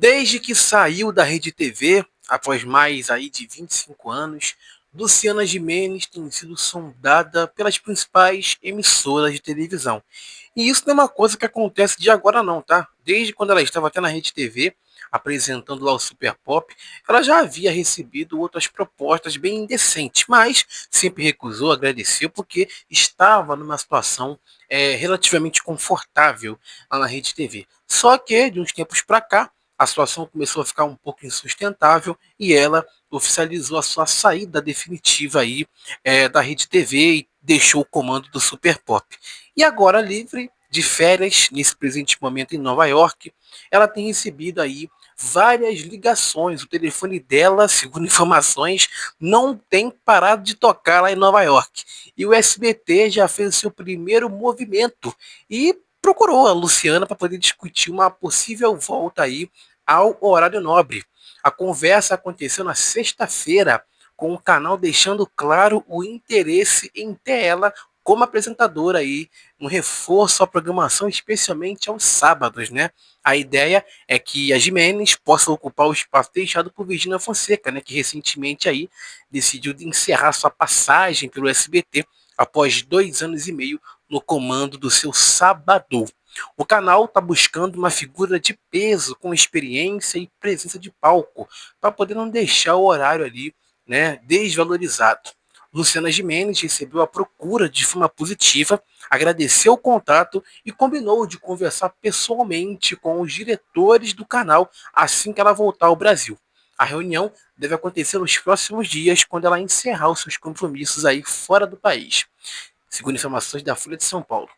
Desde que saiu da Rede TV, após mais aí de 25 anos, Luciana Gimenez tem sido sondada pelas principais emissoras de televisão. E isso não é uma coisa que acontece de agora não, tá? Desde quando ela estava até na Rede TV, apresentando lá o Super Pop, ela já havia recebido outras propostas bem indecentes, mas sempre recusou, agradeceu, porque estava numa situação relativamente confortável lá na Rede TV. Só que, de uns tempos para cá, a situação começou a ficar um pouco insustentável e ela oficializou a sua saída definitiva aí da Rede TV e deixou o comando do Super Pop. E agora, livre de férias, nesse presente momento em Nova York, ela tem recebido aí várias ligações. O telefone dela, segundo informações, não tem parado de tocar lá em Nova York. E o SBT já fez o seu primeiro movimento e procurou a Luciana para poder discutir uma possível volta aí ao horário nobre. A conversa aconteceu na sexta-feira, com o canal deixando claro o interesse em ter ela como apresentadora aí, um reforço à programação, especialmente aos sábados, né? A ideia é que a Gimenez possa ocupar o espaço deixado por Virginia Fonseca, né, que recentemente aí decidiu encerrar sua passagem pelo SBT após 2 anos e meio no comando do seu Sabadão. O canal está buscando uma figura de peso com experiência e presença de palco, para poder não deixar o horário ali, né, desvalorizado. Luciana Gimenez recebeu a procura de forma positiva, agradeceu o contato e combinou de conversar pessoalmente com os diretores do canal assim que ela voltar ao Brasil. A reunião deve acontecer nos próximos dias, quando ela encerrar os seus compromissos aí fora do país, segundo informações da Folha de São Paulo.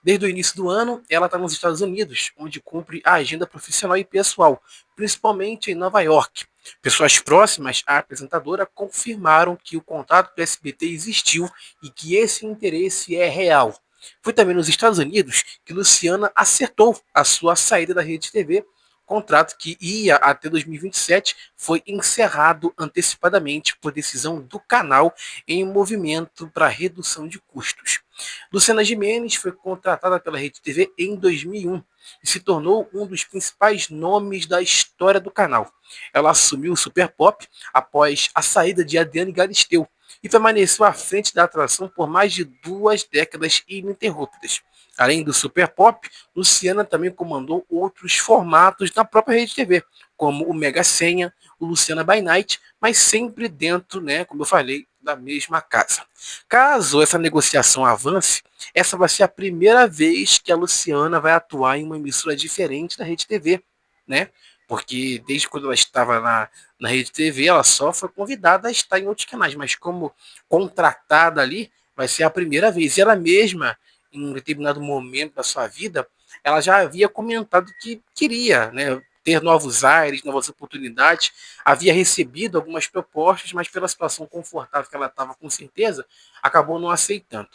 Desde o início do ano, ela está nos Estados Unidos, onde cumpre a agenda profissional e pessoal, principalmente em Nova York. Pessoas próximas à apresentadora confirmaram que o contato do SBT existiu e que esse interesse é real. Foi também nos Estados Unidos que Luciana acertou a sua saída da Rede TV. Contrato que ia até 2027 foi encerrado antecipadamente por decisão do canal em movimento para redução de custos. Luciana Gimenez foi contratada pela Rede TV em 2001 e se tornou um dos principais nomes da história do canal. Ela assumiu o Super Pop após a saída de Adriane Galisteu e permaneceu à frente da atração por mais de 2 décadas ininterruptas. Além do Super Pop, Luciana também comandou outros formatos na própria Rede TV, como o Mega Senha, o Luciana by Night, mas sempre dentro, né, como eu falei, da mesma casa. Caso essa negociação avance, essa vai ser a primeira vez que a Luciana vai atuar em uma emissora diferente da Rede TV, né? Porque desde quando ela estava na Rede TV, ela só foi convidada a estar em outros canais, mas como contratada ali, vai ser a primeira vez. E ela mesma, em um determinado momento da sua vida, ela já havia comentado que queria, né, ter novos ares, novas oportunidades, havia recebido algumas propostas, mas pela situação confortável que ela estava, com certeza, acabou não aceitando.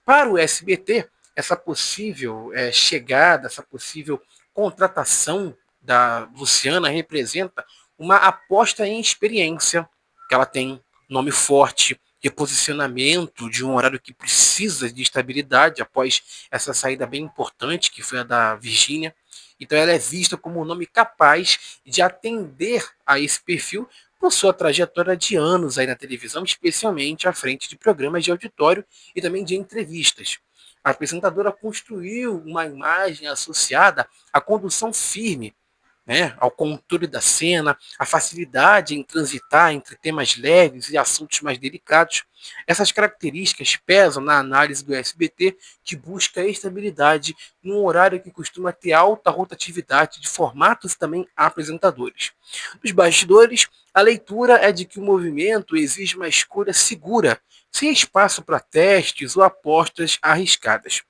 Para o SBT, essa possível chegada, essa possível contratação da Luciana representa uma aposta em experiência, que ela tem nome forte, reposicionamento de um horário que precisa de estabilidade após essa saída bem importante, que foi a da Virgínia. Então ela é vista como um nome capaz de atender a esse perfil por sua trajetória de anos aí na televisão, especialmente à frente de programas de auditório e também de entrevistas. A apresentadora construiu uma imagem associada à condução firme, né, ao controle da cena, a facilidade em transitar entre temas leves e assuntos mais delicados. Essas características pesam na análise do SBT, que busca estabilidade num horário que costuma ter alta rotatividade de formatos e também apresentadores. Nos bastidores, a leitura é de que o movimento exige uma escolha segura, sem espaço para testes ou apostas arriscadas.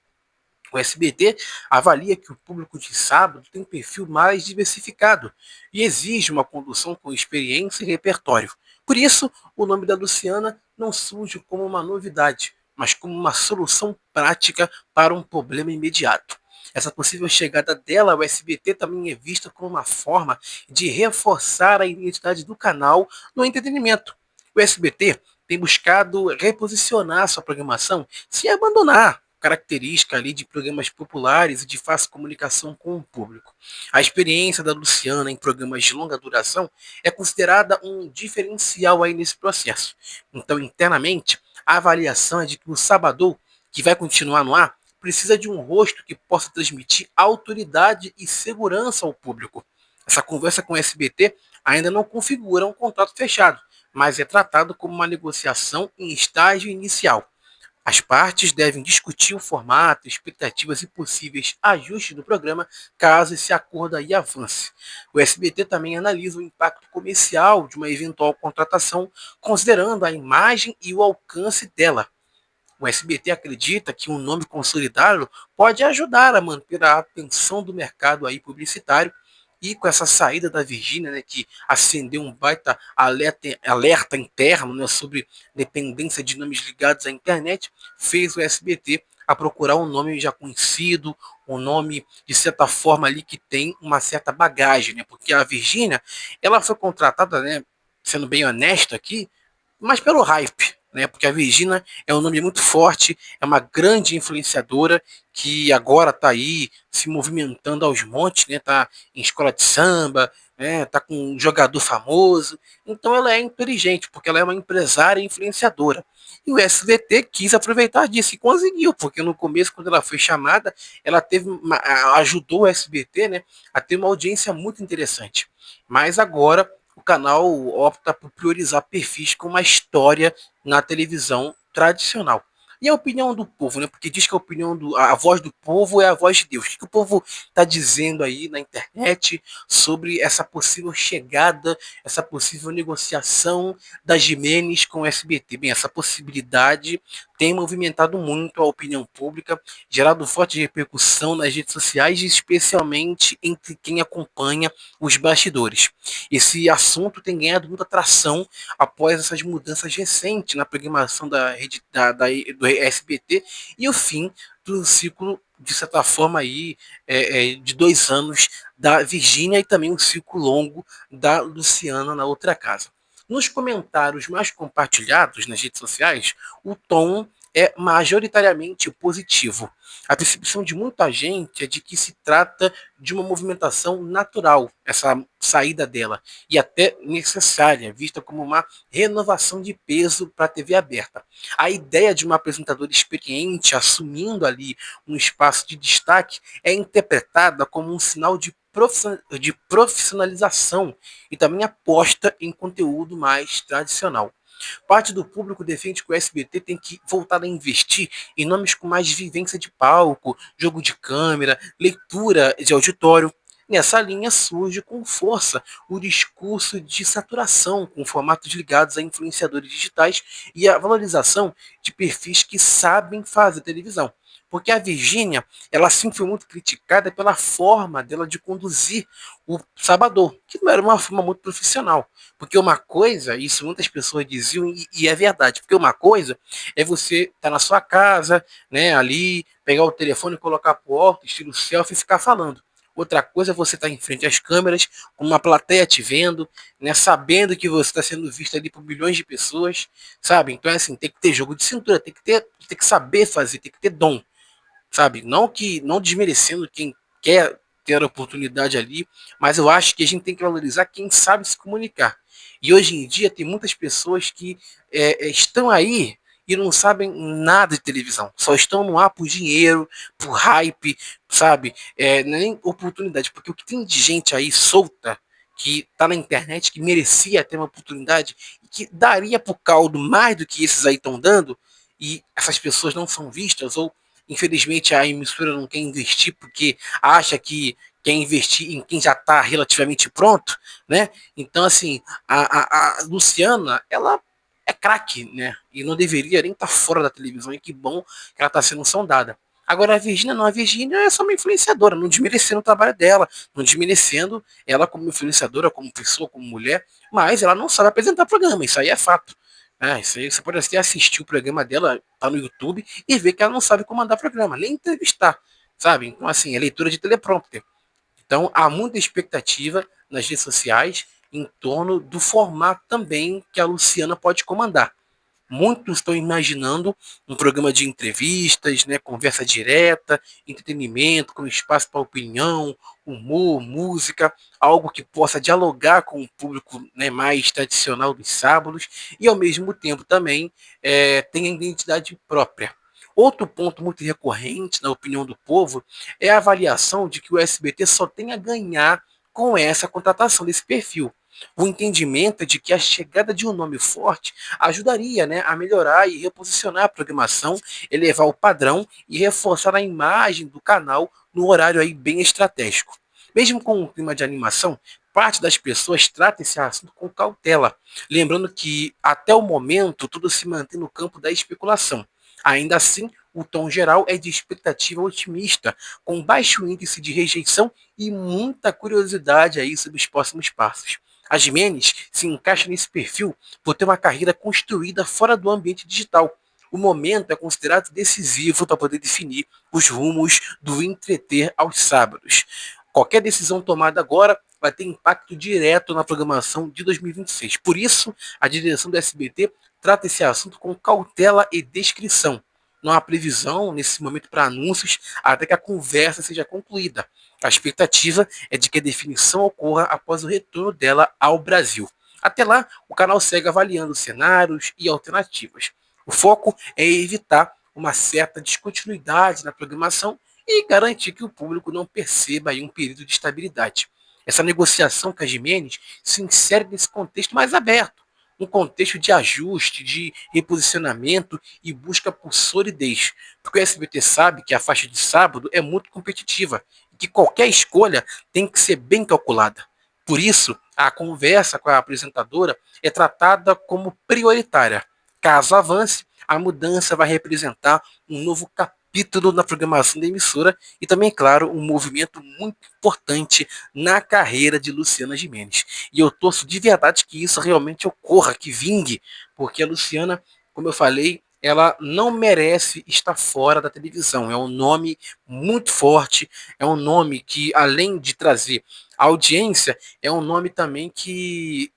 O SBT avalia que o público de sábado tem um perfil mais diversificado e exige uma condução com experiência e repertório. Por isso, o nome da Luciana não surge como uma novidade, mas como uma solução prática para um problema imediato. Essa possível chegada dela ao SBT também é vista como uma forma de reforçar a identidade do canal no entretenimento. O SBT tem buscado reposicionar sua programação sem abandonar característica ali de programas populares e de fácil comunicação com o público. A experiência da Luciana em programas de longa duração é considerada um diferencial aí nesse processo. Então, internamente, a avaliação é de que o Sabadão, que vai continuar no ar, precisa de um rosto que possa transmitir autoridade e segurança ao público. Essa conversa com o SBT ainda não configura um contrato fechado, mas é tratado como uma negociação em estágio inicial. As partes devem discutir o formato, expectativas e possíveis ajustes do programa caso esse acordo aí avance. O SBT também analisa o impacto comercial de uma eventual contratação, considerando a imagem e o alcance dela. O SBT acredita que um nome consolidado pode ajudar a manter a atenção do mercado aí publicitário e com essa saída da Virgínia, né, que acendeu um baita alerta interno, né, sobre dependência de nomes ligados à internet, fez o SBT a procurar um nome já conhecido, um nome de certa forma ali que tem uma certa bagagem, né, porque a Virgínia, ela foi contratada, né, sendo bem honesto aqui, mas pelo hype, né? Porque a Virgínia é um nome muito forte, é uma grande influenciadora que agora está aí se movimentando aos montes, né? Tá em escola de samba, né? Tá com um jogador famoso. Então ela é inteligente, porque ela é uma empresária e influenciadora. E o SBT quis aproveitar disso e conseguiu, porque no começo, quando ela foi chamada, ela ajudou o SBT, né, a ter uma audiência muito interessante. Mas agora o canal opta por priorizar perfis com uma história na televisão tradicional. E a opinião do povo, né? Porque diz que a voz do povo é a voz de Deus. O que o povo está dizendo aí na internet sobre essa possível chegada, essa possível negociação da Gimenez com o SBT? Bem, essa possibilidade tem movimentado muito a opinião pública, gerado forte repercussão nas redes sociais, especialmente entre quem acompanha os bastidores. Esse assunto tem ganhado muita atração após essas mudanças recentes na programação do SBT e o fim do ciclo, de certa forma, aí, de 2 anos da Virgínia e também um ciclo longo da Luciana na outra casa. Nos comentários mais compartilhados nas redes sociais, o tom é majoritariamente positivo. A percepção de muita gente é de que se trata de uma movimentação natural, essa saída dela, e até necessária, vista como uma renovação de peso para a TV aberta. A ideia de uma apresentadora experiente assumindo ali um espaço de destaque é interpretada como um sinal de profissionalização e também aposta em conteúdo mais tradicional. Parte do público defende que o SBT tem que voltar a investir em nomes com mais vivência de palco, jogo de câmera, leitura de auditório. Nessa linha surge com força o discurso de saturação, com formatos ligados a influenciadores digitais e a valorização de perfis que sabem fazer televisão. Porque a Virgínia, ela sempre foi muito criticada pela forma dela de conduzir o Sabadão, que não era uma forma muito profissional. Porque uma coisa, isso muitas pessoas diziam, e é verdade, porque uma coisa é você estar na sua casa, né, ali, pegar o telefone, colocar pro alto, estilo selfie e ficar falando. Outra coisa é você estar em frente às câmeras, com uma plateia te vendo, né, sabendo que você está sendo visto ali por milhões de pessoas, sabe? Então é assim, tem que ter jogo de cintura, tem que saber fazer, tem que ter dom, sabe? Não desmerecendo quem quer ter a oportunidade ali, mas eu acho que a gente tem que valorizar quem sabe se comunicar. E hoje em dia tem muitas pessoas que estão aí e não sabem nada de televisão, só estão no ar por dinheiro, por hype, sabe? Nem oportunidade, porque o que tem de gente aí solta que está na internet que merecia ter uma oportunidade e que daria pro caldo mais do que esses aí estão dando, e essas pessoas não são vistas, ou infelizmente a emissora não quer investir porque acha que quer investir em quem já está relativamente pronto, né? Então, assim, a Luciana, ela é craque, né? E não deveria nem estar fora da televisão, e que bom que ela está sendo sondada. Agora a Virgínia não, a Virgínia é só uma influenciadora, não desmerecendo o trabalho dela, não desmerecendo ela como influenciadora, como pessoa, como mulher, mas ela não sabe apresentar programa, isso aí é fato. Isso aí você pode até assistir o programa dela, tá no YouTube, e ver que ela não sabe comandar programa, nem entrevistar, sabe? Então, assim, é leitura de teleprompter. Então, há muita expectativa nas redes sociais em torno do formato também que a Luciana pode comandar. Muitos estão imaginando um programa de entrevistas, né, conversa direta, entretenimento, com espaço para opinião, humor, música, algo que possa dialogar com o público, né, mais tradicional dos sábados e, ao mesmo tempo, também tenha identidade própria. Outro ponto muito recorrente, na opinião do povo, é a avaliação de que o SBT só tem a ganhar com essa contratação desse perfil. O entendimento é de que a chegada de um nome forte ajudaria, né, a melhorar e reposicionar a programação, elevar o padrão e reforçar a imagem do canal no horário aí bem estratégico. Mesmo com um clima de animação, parte das pessoas trata esse assunto com cautela, lembrando que até o momento tudo se mantém no campo da especulação. Ainda assim, o tom geral é de expectativa otimista, com baixo índice de rejeição e muita curiosidade aí sobre os próximos passos. A Jimenez se encaixa nesse perfil por ter uma carreira construída fora do ambiente digital. O momento é considerado decisivo para poder definir os rumos do entreter aos sábados. Qualquer decisão tomada agora vai ter impacto direto na programação de 2026. Por isso, a direção do SBT trata esse assunto com cautela e descrição. Não há previsão nesse momento para anúncios até que a conversa seja concluída. A expectativa é de que a definição ocorra após o retorno dela ao Brasil. Até lá, o canal segue avaliando cenários e alternativas. O foco é evitar uma certa descontinuidade na programação e garantir que o público não perceba aí um período de estabilidade. Essa negociação com a Jimenez se insere nesse contexto mais aberto, um contexto de ajuste, de reposicionamento e busca por solidez, porque o SBT sabe que a faixa de sábado é muito competitiva e que qualquer escolha tem que ser bem calculada. Por isso, a conversa com a apresentadora é tratada como prioritária. Caso avance, a mudança vai representar um novo capítulo na programação da emissora e também, claro, um movimento muito importante na carreira de Luciana Gimenez. E eu torço de verdade que isso realmente ocorra, que vingue, porque a Luciana, como eu falei, ela não merece estar fora da televisão. É um nome muito forte, é um nome que, além de trazer audiência, é um nome também que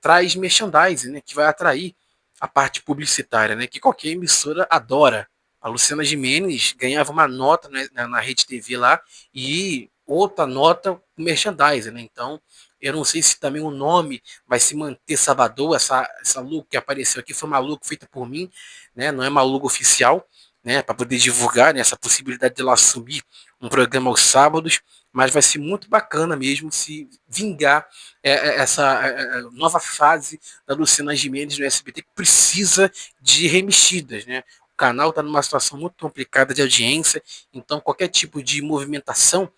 traz merchandising, né, que vai atrair a parte publicitária, né, que qualquer emissora adora. A Luciana Gimenez ganhava uma nota, né, na Rede TV lá e outra nota com merchandising, né? Então, eu não sei se também o nome vai se manter Salvador, essa logo que apareceu aqui foi uma logo feita por mim, né? Não é uma logo oficial, né? Para poder divulgar, né, essa possibilidade de ela assumir um programa aos sábados, mas vai ser muito bacana mesmo se vingar essa nova fase da Luciana Gimenez no SBT, que precisa de remexidas, né? O canal está numa situação muito complicada de audiência, então qualquer tipo de movimentação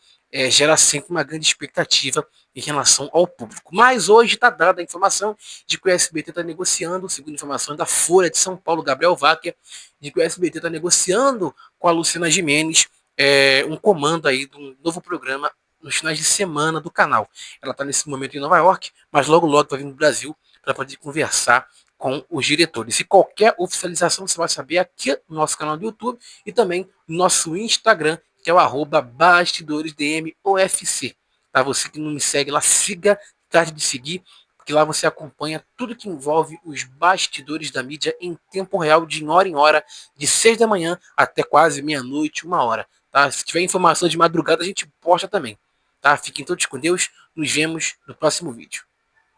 gera sempre uma grande expectativa em relação ao público. Mas hoje está dada a informação de que o SBT está negociando, segundo informações da Folha de São Paulo, Gabriel Wacker, de que o SBT está negociando com a Luciana Gimenez um comando aí de um novo programa nos finais de semana do canal. Ela está nesse momento em Nova York, mas logo logo vai vir no Brasil para poder conversar com os diretores. E qualquer oficialização você vai saber aqui no nosso canal do YouTube e também no nosso Instagram, que é o @BastidoresDMOFC. Tá? Você que não me segue lá, siga, trate de seguir, porque lá você acompanha tudo que envolve os bastidores da mídia em tempo real, de hora em hora, de 6 da manhã até quase meia-noite, 1 hora. Tá? Se tiver informação de madrugada, a gente posta também. Tá? Fiquem todos com Deus. Nos vemos no próximo vídeo.